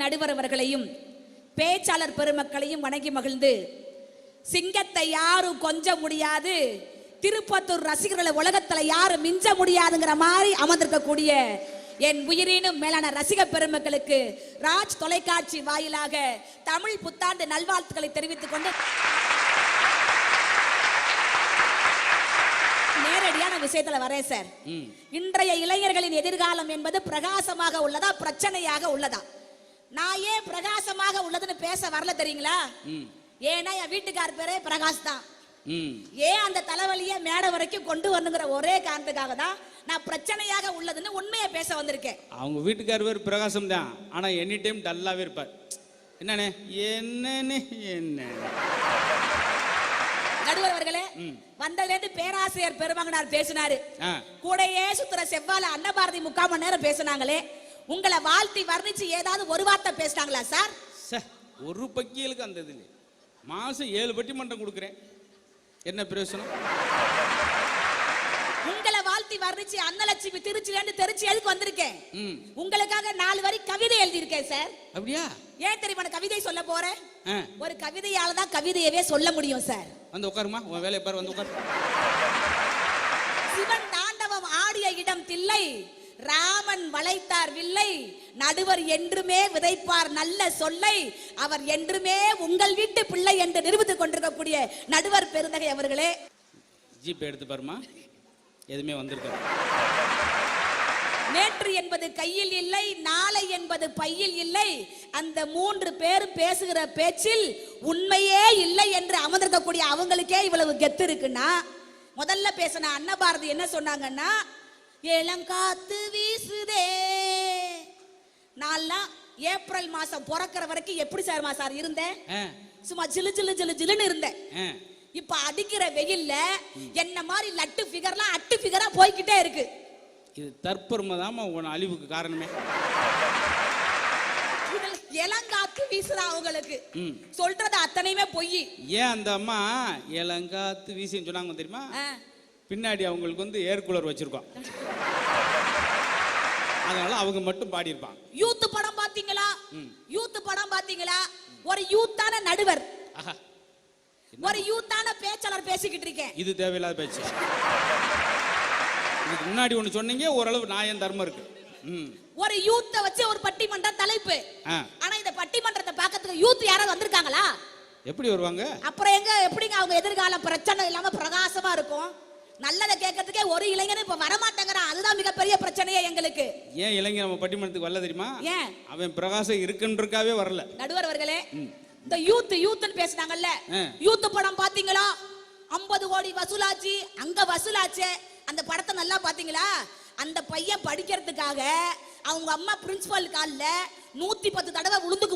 நடுவர் அவர்களையும் பேச்சாளர் பெருமக்களையும் வணங்கி மகிழ்ந்து, சிங்கத்தை யாரும் கொஞ்ச முடியாது, திருப்பத்தூர் ரசிகர்களை உலகத்துல யாரும் மிஞ்ச முடியாதுங்கிற மாதிரி அமர்ந்திருக்கக்கூடிய என் உயிரினும் மேலான ரசிக பெருமக்களுக்கு ராஜ் தொலைக்காட்சி வாயிலாக தமிழ் புத்தாண்டு நல்வாழ்த்துக்களை தெரிவித்துக் கொண்டு நேரடியான விஷயத்துல வரேன் சார். இன்றைய இளைஞர்களின் எதிர்காலம் என்பது பிரகாசமாக உள்ளதா பிரச்சனையாக உள்ளதா? நான் ஏன் பிரகாசமாக உள்ளதுன்னு பேச வரல தெரியுங்களா? ஏன்னா என் வீட்டுக்கார் பேரே பிரகாஷ் தான். ஏன் அந்த தலைவலியை மேடை வரைக்கும் கொண்டு வரணுங்கிற ஒரே காரணத்துக்காக தான் நான் பிரச்சனையாக உள்ளதுன்னு உண்மையை பேச வந்திருக்கேன். அவங்க வீட்டுக்கார் பேர் பிரகாசம் தான், ஆனா எனி டைம் டல்லாவே இருப்பார். என்னன்னு என்ன நடுவர் அவர்களே, வந்ததுல இருந்து பேராசிரியர் பெருமகனார் பேசினாரு, கூடையே சுத்துற செவ்வால அன்னபாரதி 3/4 மணி நேரம் பேசினாங்களே, உங்களை வாழ்த்தி வர்ணிச்சு ஏதாவது ஒரு வார்த்தை பேசினாங்களா சார்? ஒரு பக்கியலுக்கு அந்த இதுல மாசம் 7 பட்டிமன்றம் கொடுக்குறேன், என்ன பிரயோசனம்? உங்களை வாழ்த்தி வர்ணிச்சு அன்னலட்சுமி திருச்சில இருந்து திருச்சி எதுக்கு வந்திருக்கேன்? உங்களுக்காக 4 வரி கவிதை எழுதி இருக்கேன் சார். அப்படியா? ஏன் தெரியுமா கவிதை சொல்ல போறேன்? ஒரு கவிதையால தான் கவிதையவே சொல்ல முடியும் சார். வந்து உட்காருமா, உன் வேலையை பாரு, வந்து உட்காரு. சிவன் தாண்டவம் ஆடிய இடம் தில்லை, ராமன் வளைத்தார் வில்லை, நடுவர் என்றுமே விதைப்பார் நல்ல சொல்லை, அவர் என்றுமே உங்கள் வீட்டு பிள்ளை என்று நிரூபித்துக் கொண்டிருக்கக்கூடிய நடுவர் பெருந்தகை அவர்களே, ஜிபே எடுத்து பாருமா, எதுவுமே வந்திருக்காரு. நேற்று என்பது கையில் இல்லை, நாளை என்பது பையில் இல்லை, அந்த 3 பேரும் பேசுகிற பேச்சில் உண்மையே இல்லை என்று அமர்ந்திருக்கக்கூடிய அவங்களுக்கே இவ்வளவு கெத்து இருக்குன்னா, முதல்ல பேசின அன்னபாரதி என்ன சொன்னாங்கன்னா, இளங்காத்து வீசுதே. நான்லாம் ஏப்ரல் மாசம் பிறக்கிற வரைக்கும் எப்படி சார் இருந்தேன்? சும்மா ஜிலு ஜிலு ஜிலு ஜிலுன்னு இருந்தேன். இப்ப அடிக்கிற வெயில்ல என்ன மாதிரி லட்டு ஃபிகர்லாம் அட்டு ஃபிகரா போய்கிட்டே இருக்கு. இது தற்பெருமைதாமா உன் அழிவுக்கு காரணமே. இளங்காத்து வீசுதா அவங்களுக்கு சொல்றது அத்தனையுமே பொய். ஏன் அந்த அம்மா இளங்காத்து வீசின்னு சொன்னாங்க தெரியுமா? பின்னாடி அவங்களுக்கு வந்து ஏர் கூலர் வச்சிருக்கோம், அதனால அவங்க மட்டும் பாடி இருப்பாங்க. யூத் படம் பாத்தீங்களா? யூத் படம் பாத்தீங்களா? ஒரு யூத்தான நடுவர், ஒரு யூத்தான பேச்சாளர் பேசிக்கிட்டு இருக்கேன். இது தேவையில்லாத பேச்சு. இதுக்கு முன்னாடி ஒண்ணு சொன்னீங்க, ஓரளவு நியாயம் தர்மம் இருக்கு. ஒரு யூத்த வச்சு ஒரு பட்டிமன்ற தலைப்பு. ஆனா இந்த பட்டிமன்றத்தை பார்க்கிறதுக்கு யூத் யாராவது வந்திருக்காங்களா? எப்படி வருவாங்க? அப்புறம் எப்படிங்க அவங்க எதிர்காலம் பிரச்சனை இல்லாம பிரகாசமா இருக்கும்? நல்லதை கேட்கறதுக்கே ஒரு இளைஞன் இப்ப வரமாட்டேங்கிறான். அதுதான் மிகப்பெரிய பிரச்சனையே எங்களுக்கு. ஏன் இளைஞர் நம்ம பட்டிமன்றத்துக்கு வரல தெரியுமா? ஏன்? அவன் பிரகாசம் இருக்குன்றக்காவே வரல. நடுவர் அவர்களே, இந்த யூத்னு பேசினாங்கல்ல, யூத் படம் பாத்தீங்களா? 50 கோடி வசூலாச்சு, அங்க வசூலாச்சு. அந்த படத்தை நல்லா பாத்தீங்களா? அந்த பையன் படிக்கிறதுக்காக அவங்க அம்மா பிரின்சிபல் கால்ல 110 தடவை உளுந்து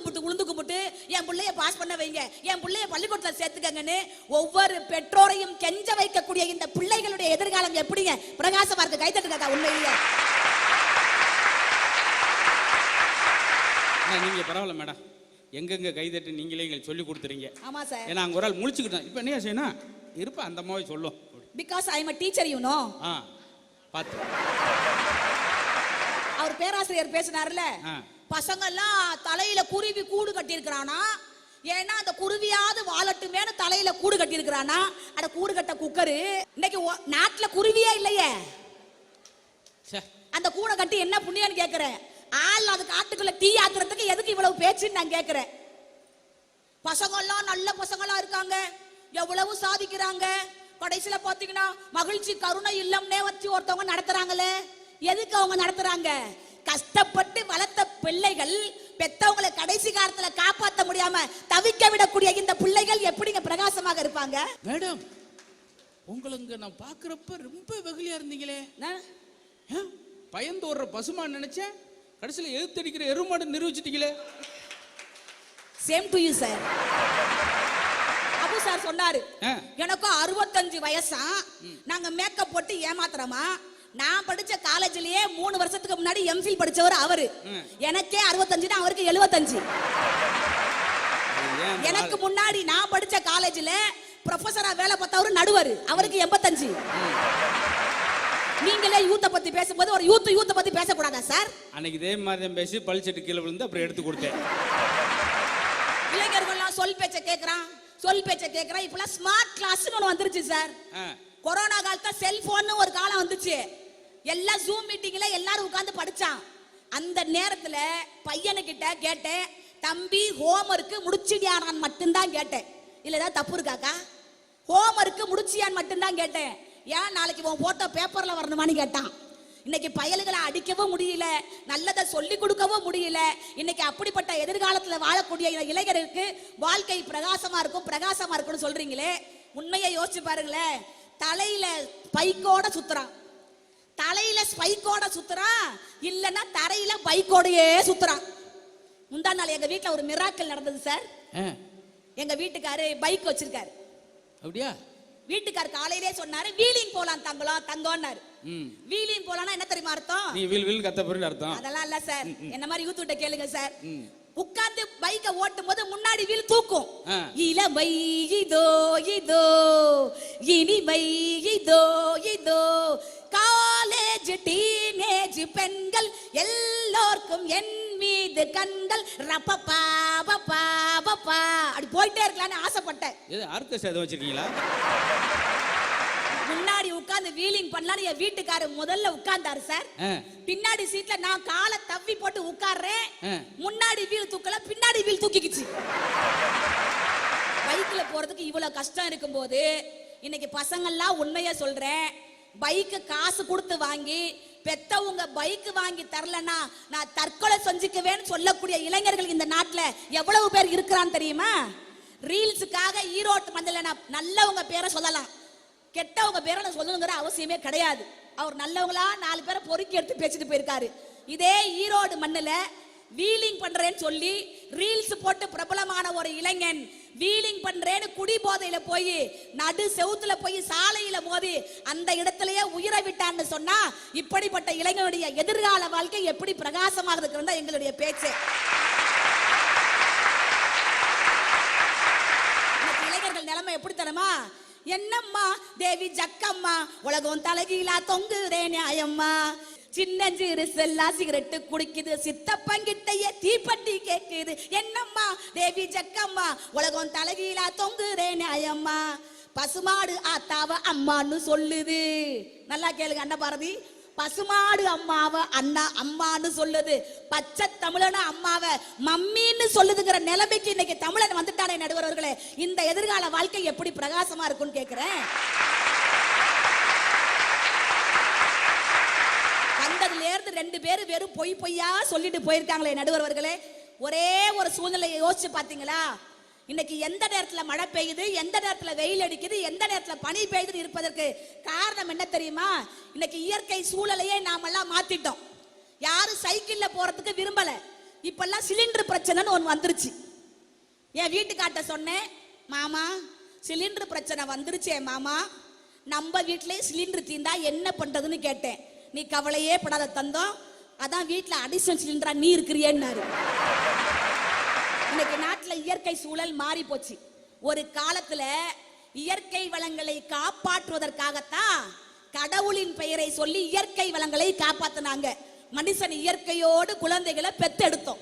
கும்பிட்டு என் பிள்ளைய பாஸ் பண்ண வைங்க, என் பிள்ளைய பள்ளிக்கூடத்துல சேர்த்துக்கங்கன்னு ஒவ்வொரு பெற்றோரையும் கெஞ்ச வைக்கக்கூடிய இந்த பிள்ளைகளுடைய எதிர்காலம் எப்படிங்க பிரகாசமா இருக்கு? கைத்தட்டுங்க உண்மையிலேயே. நீங்க பரவாயில்ல மேடம், எங்கெங்க கைதட்டு நீங்களே எங்களுக்கு சொல்லி கொடுத்துறீங்க. ஆமா சார். ஏன்னா அங்க ஒரு ஆள் முழிச்சுக்கிட்டேன். இப்போ என்ன செய்யணும் இருப்பா, அந்த அம்மாவை சொல்லும். Because I am a teacher, you know. பாத்து அவர் பேராசிரியர் பேசினார்ல, பசங்க எல்லாம் தலையில குருவி கூடு கட்டி இருக்கிறானா, ஏன்னா அந்த குருவியாவது வாழட்டுமேனு தலையில கூடு கட்டி இருக்கிறானா. அட கூடு கட்ட குக்கரு, இன்னைக்கு நாட்டுல குருவியே இல்லையே, அந்த கூடை கட்டி என்ன புண்ணியன்னு கேட்கிறேன். ஆள் அது காட்டுக்குள்ள தீ ஆக்குறதுக்கு எதுக்கு இவ்வளவு பேச்சுன்னு நான் கேட்கிறேன். பசங்க எல்லாம் நல்ல பசங்களா இருக்காங்க, எவ்வளவு சாதிக்கிறாங்க. கடைசியில பாத்தீங்கன்னா மகிழ்ச்சி கருணை இல்லம்னே வச்சு ஒருத்தவங்க நடத்துறாங்களே, எதுக்கு அவங்க நடத்துறாங்க? கஷ்டப்பட்டு வளர்த்த பிள்ளைகள் பெத்தவங்களை கடைசி காலத்துல காப்பாற்ற முடியாம தவிக்க விடக்கூடிய இந்த பிள்ளைகள் எப்படிங்க பிரகாசமாக இருப்பாங்க? மேடம், உங்களுக்கு நான் பாக்குறப்ப ரொம்ப வெகுளியா இருந்தீங்களே. பயந்து ஓடுற பசுமான் நினைச்சேன், கடைசியில எதிர்த்தடிக்கிற எருமாடு நிரூபிச்சிட்டீங்களே. Same to you sir. Abu sir சொன்னாரு, எனக்கும் 65 வயசா, நாங்க மேக்கப் போட்டு ஏமாத்துறோமா? நான் படிச்ச காலேஜ்லயே 3 வருஷத்துக்கு முன்னாடி எம்ஃபில் படிச்சவர் அவரு. எனக்கே 65, அவருக்கு 75. எனக்கு முன்னாடி நான் படிச்ச காலேஜ்ல ப்ரொஃபஸரா வேலை பார்த்தவரு நடுவர், அவருக்கு 85. நீங்களே யூத்த பத்தி பேசும்போது ஒரு யூத்த பத்தி பேசக்கூடாதா சார்? அன்னைக்கு இதே மாதிரி தான் பேசி பழிச்சிட்டு கீழே விழுந்து அப்புறம் எடுத்து கொடுத்தேன். இளைஞர்கள்லாம் சொல் பேச்ச கேக்குறான் இப்பெல்லாம் ஸ்மார்ட் கிளாஸ்னு ஒன்று வந்துருச்சு சார். கொரோனா காலத்துல செல்போன் ஒரு காலம் வந்துச்சு. எல்லாம் ஜூம் மீட்டிங்ல எல்லாரும் உட்கார்ந்து படிச்சான். அந்த நேரத்துல பையனுக்கிட்ட கேட்டேன், தம்பி ஹோம்வொர்க் முடிச்சிடியானான்னு மட்டும்தான் கேட்டேன். இல்ல ஏதாவது தப்பு இருக்காக்கா? ஹோம்வொர்க் முடிச்சியான்னு மட்டும்தான் கேட்டேன். ஏன் நாளைக்கு உன் போட்டோ பேப்பர்ல வரணுமான்னு கேட்டான். இன்னைக்கு பயல்களை அடிக்கவும் முடியல, நல்லதை சொல்லி கொடுக்கவும் முடியல. இன்னைக்கு அப்படிப்பட்ட எதிர்காலத்துல வாழக்கூடிய இளைஞருக்கு வாழ்க்கை பிரகாசமா இருக்கும்னு சொல்றீங்களே, உண்மையை யோசிச்சு பாருங்களேன். தலையில ஸ்பைக்கோட சுத்துறான், இல்லன்னா தரையில பைக்கோடையே சுத்துறான். முந்தா நாள் எங்க வீட்டுல ஒரு மிராக்கல் நடந்தது சார். எங்க வீட்டுக்காரு பைக் வச்சிருக்காரு. அப்படியா? வீட்டுக்கார் காலையிலே சொன்னாரு, வீலிங் போலாம் தங்கம்னாரு. வீலிங் போலாம்னா என்ன தெரியுமா அர்த்தம்? நீ வில் கத்த போறேன்னு அர்த்தம். அதெல்லாம் இல்ல சார், என்ன மாதிரி யூத் கிட்ட கேளுங்க சார். உட்கார்ந்து பைக்க ஓட்டும் போது முன்னாடி வீல் தூக்கும். இளமை இதோ இனிமை இதோ காலேஜ் டீனேஜ் பெண்கள் எல்லோருக்கும் என் மீது கண்கள் ரப்பப்பா பப்பா பப்பா அப்படி போயிட்டே இருக்கலாம்னு ஆசைப்பட்டேன். ஆர்கெஸ்ட்ரா வச்சிருக்கீங்களா? முன்னாடி உட்கார்ந்து வீலிங் பண்ணலாம்னு என் வீட்டுக்காரர் முதல்ல உட்கார்ந்தாரு சார். பின்னாடி சீட்ல நான் காலை தவ்வி போட்டு உட்கார்றேன். முன்னாடி வீல் தூக்கல, பின்னாடி வீல் தூக்கிக்கிச்சு. பைக்ல போறதுக்கு இவ்வளவு கஷ்டம் இருக்கும்போது இன்னைக்கு பசங்கள்லாம் உண்மையா சொல்றேன், பைக்கு காசு கொடுத்து வாங்கி பெத்தவங்க பைக் வாங்கி தரலன்னா நான் தற்கொலை செஞ்சுக்குவேன்னு சொல்லக்கூடிய இளைஞர்கள் இந்த நாட்டுல எவ்வளவு பேர் இருக்கிறான்னு தெரியுமா? ரீல்ஸுக்காக ஈரோட்டு மண்டல நல்லவங்க பேரை சொல்லலாம், கெட்டவங்க பேரை நான் சொல்லணுங்கிற அவசியமே கிடையாது. அவர் நல்லவங்களா 4 பேரை பொறுக்கி எடுத்து பேசிட்டு போயிருக்காரு. இதே ஈரோடு மண்ணுல வீலிங் பண்றேன்னு சொல்லி ரீல்ஸ் போட்டு பிரபலமான ஒரு இளைஞன் வீலிங் பண்றேன்னு குடி போதையில போய் நடு செவுத்துல போய் சாலையில மோதி அந்த இடத்திலேயே உயிரை விட்டான்னு சொன்னா இப்படிப்பட்ட இளைஞனுடைய எதிர்கால வாழ்க்கை எப்படி பிரகாசமாக இருக்கிறதா எங்களுடைய பேச்சு. இளைஞர்கள் நிலைமை எப்படி தரமா? என்னம்மா தேவி ஜக்கம்மா உலகம் தலகீழா தொங்குதே நியாயம்மா, சின்னஞ்சிறு செல்லா சிகரெட்டு குடிக்குது, சித்தப்பங்கிட்டையே தீப்பட்டி கேக்குது. என்னம்மா தேவி ஜக்கம்மா உலகம் தலகீழா தொங்குதே நியாயம்மா, பசுமாடு ஆத்தாவ அம்மான்னு சொல்லுது. நல்லா கேளுங்க அண்ணா பாரதி, பசுமாடு அம்மாவ அம்மான்னு சொல்லுது, பச்சை தமிழன அம்மாவ மம்மின்னு சொல்லுதுங்கிற நிலைமைக்கு இன்னைக்கு தமிழன் வந்துட்டானே நடுவர்களே. இந்த எதிர்கால வாழ்க்கை எப்படி பிரகாசமா இருக்கும்னு கேக்குறேன். வந்ததுல இருந்து 2 பேரும் வெறும் பொய்யா சொல்லிட்டு போயிருக்காங்களே நடுவர்களே. ஒரே ஒரு சூழ்நிலையை யோசிச்சு பாத்தீங்களா? இன்னைக்கு எந்த நேரத்துல மழை பெய்யுது, எந்த நேரத்துல வெயில் அடிக்குது, எந்த நேரத்துல பனி பெய்யுது இருப்பதற்கு காரணம் என்ன தெரியுமா? இன்னைக்கு இயற்கை சூழலையே நாமெல்லாம் மாத்திட்டோம். யாரும் சைக்கிள்ல போறதுக்கு விரும்பல. இப்பெல்லாம் சிலிண்டர் பிரச்சனைன்னு ஒன்று வந்துருச்சு. என் வீட்டுக்காட்ட சொன்னேன், மாமா சிலிண்டர் பிரச்சனை வந்துருச்சே மாமா, நம்ம வீட்டிலே சிலிண்டர் தீந்தா என்ன பண்றதுன்னு கேட்டேன். நீ கவலையே படாத தந்தோம், அதான் வீட்டுல அடிஷனல் சிலிண்டரா நீ இருக்கிறியன்னாரு. இன்னைக்கு நாட்டுல இயற்கை சூழல் மாறி போச்சு. ஒரு காலத்துல இயற்கை வளங்களை காப்பாற்றுவதற்காகத்தான் கடவுளின் பெயரை சொல்லி இயற்கை வளங்களை காப்பாத்தினாங்க. மனுஷன் இயற்கையோடு குழந்தைகளை பெத்தெடுத்தோம்.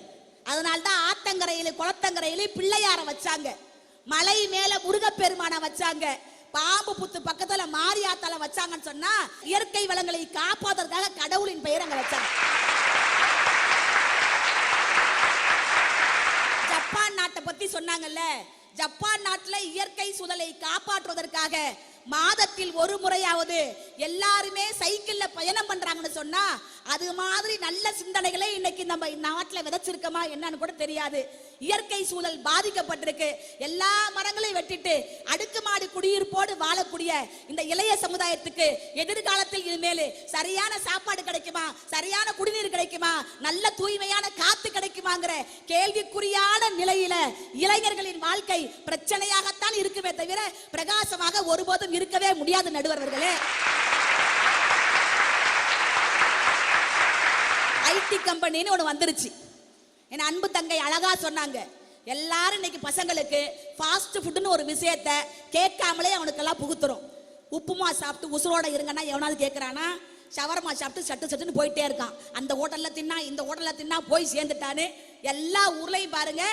அதனால்தான் ஆத்தங்கரையில குளத்தங்கரையில பிள்ளையார வச்சாங்க, மலை மேல முருகப்பெருமான வச்சாங்க, பாம்பு புத்து பக்கத்துல மாரியாத்தால வச்சாங்கன்னு சொன்னா இயற்கை வளங்களை காப்பாற்றுவதற்காக கடவுளின் பெயரை அங்க வச்சாங்க. ஜப்பான் நாட்டை பத்தி சொன்னாங்கல்ல, ஜப்பான் நாட்டுல இயற்கை சூழலை காப்பாற்றுவதற்காக மாதத்தில் ஒரு முறையாவது எல்லாருமே சைக்கிள்ல பயணம் பண்றாங்கன்னு சொன்னா அது மாதிரி நல்ல சிந்தனைகளை இன்னைக்கு நம்ம நாட்டுல விதைச்சிருக்கோமா என்னன்னு கூட தெரியாது. இயற்கை சூழல் பாதிக்கப்பட்டிருக்கு. எல்லா மரங்களையும் வெட்டிட்டு அடுக்குமாடி குடியிருப்போடு வாழக்கூடிய இந்த இளைய சமுதாயத்துக்கு எதிர்காலத்தில் இனிமேல் சரியான சாப்பாடு கிடைக்குமா, சரியான குடிநீர் கிடைக்குமா, நல்ல தூய்மையான காத்து கிடைக்குமாங்கிற கேள்விக்குறியான நிலையில இளைஞர்களின் வாழ்க்கை பிரச்சனையாகத்தான் இருக்குமே தவிர பிரகாசமாக ஒருபோதும் இருக்கவே முடியாது நடுவர்களே. ஐடி கம்பெனின்னு ஒன்று வந்துருச்சு. என் அன்பு தங்கை அழகா சொன்னாங்க, எல்லாரும் இன்னைக்கு பசங்களுக்கு ஃபாஸ்ட் ஃபுட்னு ஒரு விஷயத்தை கேட்காமலே அவனுக்கெல்லாம் புகுத்துறோம். உப்புமா சாப்பிட்டு உசுரோட இருங்கன்னா எவனாவது கேட்கறானா? ஷவர்மா சாப்பிட்டு சட்டுன்னு போயிட்டே இருக்கான். அந்த ஹோட்டல்ல தின்னா இந்த ஹோட்டல்ல தின்னா போய் சேர்ந்துட்டான்னு. எல்லா ஊர்லயும் பாருங்க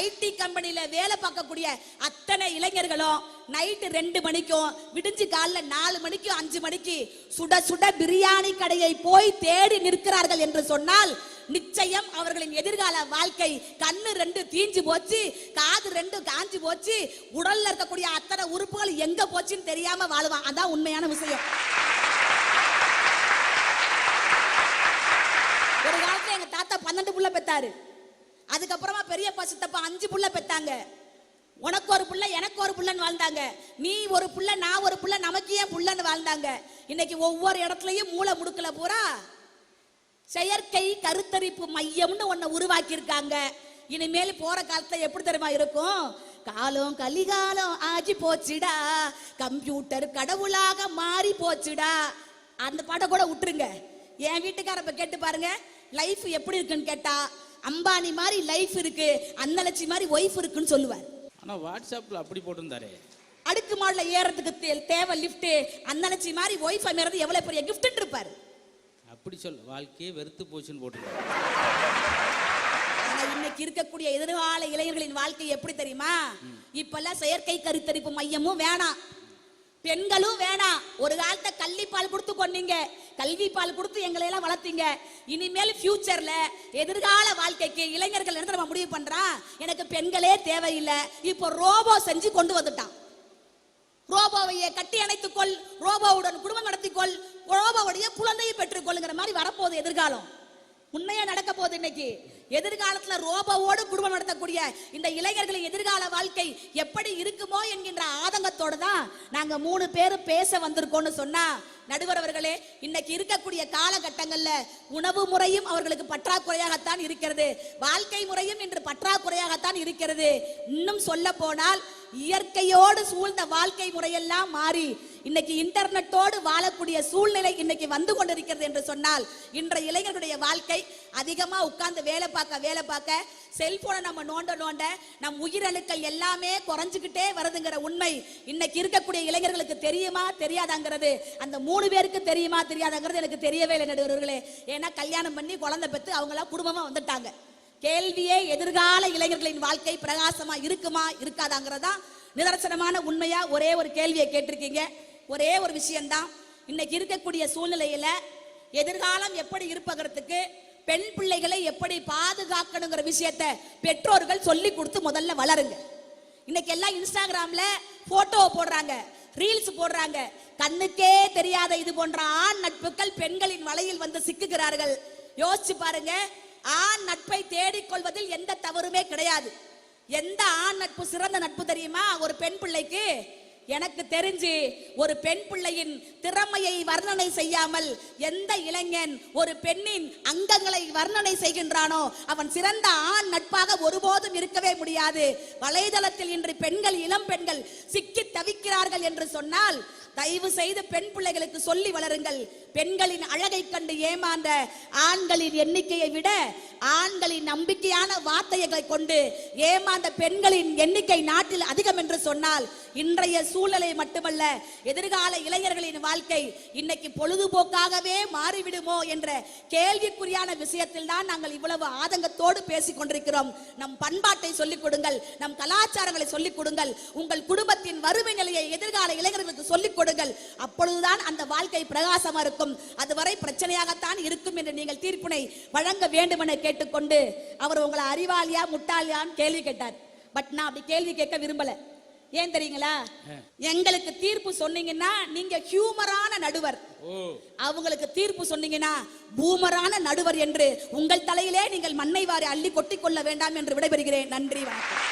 ஐடி கம்பெனில வேலை பார்க்கக்கூடிய அத்தனை இளைஞர்களும் நைட்டு 2 மணிக்கும் விடிஞ்சு காலைல 4 மணிக்கும் 5 மணிக்கு சுட சுட பிரியாணி கடையை போய் தேடி நிற்கிறார்கள் என்று சொன்னால் நிச்சயம் அவர்களின் எதிர்கால வாழ்க்கை கண்ணு 2 தீஞ்சு போச்சு, காது 2 காஞ்சு போச்சு, உடல்ல இருக்கக்கூடிய அத்தனை உறுப்புகள் எங்க போச்சுன்னு தெரியாம வாழுவான். அதான் உண்மையான விஷயம். ஒரு காலத்துல எங்க தாத்தா 12 புள்ள பெத்தாரு. அதுக்கப்புறமா பெரியப்பா சித்தப்பா 5 புள்ள பெத்தாங்க. உனக்கு ஒரு புள்ள எனக்கு ஒரு புள்ளன்னு வாழ்ந்தாங்க. நீ ஒரு புள்ள நான் ஒரு புள்ள நமக்கு ஏன் புள்ளன்னு வாழ்ந்தாங்க. இன்னைக்கு ஒவ்வொரு இடத்துலயும் மூளை முடுக்கல பூரா செயற்கை கருத்தரிப்பு மையம்னு ஒன்ன உருவாக்கி இருக்காங்க. இனிமேல் போற காலத்துல எப்படி தெரியுமா இருக்கும்? காலம் கலிகாலம் ஆஜி போச்சுடா, கம்ப்யூட்டர் கடவுளாக மாறி போச்சுடா. அந்த பாட்டை கூட விட்டுருங்க. என் வீட்டுக்கார இப்ப கேட்டு பாருங்க, லைஃப் எப்படி இருக்குன்னு கேட்டா அம்பானி மாதிரி லைஃப் இருக்கு, அன்னலட்சி மாதிரி ஒய்ஃப் இருக்குன்னு சொல்லுவார். ஆனா வாட்ஸ்அப்ல அப்படி போட்டுருந்தாரு. அடுக்கு மாடல ஏறதுக்கு தேவை லிஃப்ட், அன்னலட்சி மாதிரி ஒய்ஃப் அமைறது எவ்வளவு பெரிய கிஃப்ட் இருப்பாரு. அப்படி சொல்ல வாழ்க்கையே வெறுத்து போச்சுன்னு போட்டுருந்தாரு. ஆனா இன்னைக்கு இருக்கக்கூடிய எதிர்கால இளைஞர்களின் வாழ்க்கை எப்படி தெரியுமா? இப்பெல்லாம் செயற்கை கருத்தரிப்பு மையமும் வேணாம், பெண்களும் வேணாம். ஒரு காலத்தை கள்ளிப்பால் கொடுத்து கொண்டீங்க, கல்வி பால் கொடுத்து எங்களை எல்லாம் வளர்த்தீங்க. இனிமேல் ஃபியூச்சர்ல எதிர்கால வாழ்க்கைக்கு இளைஞர்கள் என்ன நம்ம முடிவு பண்றான்? எனக்கு பெண்களே தேவையில்லை, இப்போ ரோபோ செஞ்சு கொண்டு வந்துட்டான். ரோபோவையே கட்டி அணைத்துக்கொள், ரோபோவுடன் குடும்பம் நடத்திக்கொள், ரோபோவுடைய குழந்தையை பெற்றுக்கொள்ளுங்கிற மாதிரி வரப்போகுது எதிர்காலம். உண்மையா நடக்க போகுது. இன்னைக்கு எதிர்காலத்துல ரோபோவோடு குடும்பம் நடத்தக்கூடிய இந்த இளைஞர்களின் எதிர்கால வாழ்க்கை எப்படி இருக்குமோ என்கின்ற ஆதங்கத்தோடு தான் நாங்க 3 பேரும் பேச வந்திருக்கோம்னு சொன்னா, நடுவர் அவர்களே, இன்னைக்கு இருக்கக்கூடிய காலகட்டங்கள்ல உணவு முறையும் அவர்களுக்கு பற்றாக்குறையாகத்தான் இருக்கிறது, வாழ்க்கை முறையும் இன்று பற்றாக்குறையாகத்தான் இருக்கிறது. இன்னும் சொல்ல போனால் இயற்கையோடு சூழ்ந்த வாழ்க்கை முறையெல்லாம் மாறி இன்னைக்கு இன்டர்நெட்டோடு வாழக்கூடிய சூழ்நிலை இன்னைக்கு வந்து கொண்டிருக்கிறது என்று சொன்னால், இன்றைய இளைஞர்களுடைய வாழ்க்கை அதிகமா உட்கார்ந்து வேலை பார்க்க செல்போனை நம்ம நோண்ட நம் உயிரணுக்கள் எல்லாமே குறைஞ்சுக்கிட்டே வருதுங்கிற உண்மை இன்னைக்கு இருக்கக்கூடிய இளைஞர்களுக்கு தெரியுமா தெரியாதாங்கிறது, அந்த 3 பேருக்கு தெரியுமா தெரியாதாங்கிறது எனக்கு தெரியவே இல்லை நடுவர்களே. ஏன்னா கல்யாணம் பண்ணி குழந்தை பெற்று அவங்களா குடும்பமா வந்துட்டாங்க. கேள்வியே எதிர்கால இளைஞர்களின் வாழ்க்கை பிரகாசமா இருக்குமா இருக்காதாங்கிறதா நிதர்சனமான உண்மையா. ஒரே ஒரு கேள்வியை கேட்டிருக்கீங்க. ஒரே ஒரு விஷயம்தான், இன்னைக்கு இருக்கக்கூடிய சூழ்நிலையில எதிர்காலம் எப்படி இருப்பதற்கு பெண் பிள்ளைகளை எப்படி பாதுகாக்கணுங்கிற விஷயத்தை பெற்றோர்கள் சொல்லி கொடுத்து முதல்ல வளருங்க. இன்னைக்கு எல்லாம் இன்ஸ்டாகிராம்ல போட்டோ போடுறாங்க, ரீல்ஸ் போடுறாங்க. கண்ணுக்கே தெரியாத இது போன்ற ஆண் நட்புகள் பெண்களின் வலையில் வந்து சிக்குகிறார்கள். யோசிச்சு பாருங்க, ஆண் நட்பை தேடிக்கொள்வதில் எந்த தவறுமே கிடையாது. எந்த ஆண் நட்பு சிறந்த நட்பு தெரியுமா? ஒரு பெண் பிள்ளைக்கு எனக்கு தெரிஞ்சு ஒரு பெண் பிள்ளையின் திறமையை வர்ணனை செய்யாமல் எந்த இளைஞன் ஒரு பெண்ணின் அங்கங்களை வர்ணனை செய்கின்றானோ அவன் சிறந்த ஆண் நட்பாக ஒருபோதும் இருக்கவே முடியாது. வலைதளத்தில் இன்று பெண்கள், இளம் பெண்கள் சிக்கி தவிக்கிறார்கள் என்று சொன்னால் தயவு செய்து பெண் பிள்ளைகளுக்கு சொல்லி வளருங்கள். பெண்களின் அழகை கண்டு ஏமாந்த ஆண்களின் எண்ணிக்கையை விட ஆண்களின் நம்பிக்கையான வார்த்தைகளை கொண்டு ஏமாந்த பெண்களின் எண்ணிக்கை நாட்டில் அதிகம் என்று சொன்னால் இன்றைய சூழலை மட்டுமல்ல, எதிர்கால இளைஞர்களின் வாழ்க்கை இன்னைக்கு பொழுதுபோக்காகவே மாறிவிடுமோ என்ற கேள்விக்குறியான விஷயத்தில் தான் நாங்கள் இவ்வளவு ஆதங்கத்தோடு பேசிக் கொண்டிருக்கிறோம். நம் பண்பாட்டை சொல்லிக் கொடுங்கள், நம் கலாச்சாரங்களை சொல்லிக் கொடுங்கள், உங்கள் குடும்பத்தின் வறுமை நிலையை எதிர்கால இளைஞர்களுக்கு சொல்லிக் கொடுங்கள். அப்பொழுதுதான் அந்த வாழ்க்கை பிரகாசமா இருக்கும். அதுவரை பிரச்சனையாகத்தான் இருக்கும் என்று நீங்கள் தீர்ப்பினை வழங்க வேண்டும் என கேட்டுக்கொண்டு, அவர் உங்களை அறிவாளியா முட்டாளியான்னு கேள்வி கேட்டார். பட் நான் அப்படி கேள்வி கேட்க விரும்பல. ஏன் தெரியுங்களா? எங்களுக்கு தீர்ப்பு சொன்னீங்கன்னா நீங்க ஹியூமரான நடுவர், அவங்களுக்கு தீர்ப்பு சொன்னீங்கன்னா பூமரான நடுவர் என்று உங்கள் தலையிலே நீங்கள் மண்ணை வாரி அள்ளி கொட்டிக் கொள்ள வேண்டாம் என்று விடைபெறுகிறேன். நன்றி, வணக்கம்.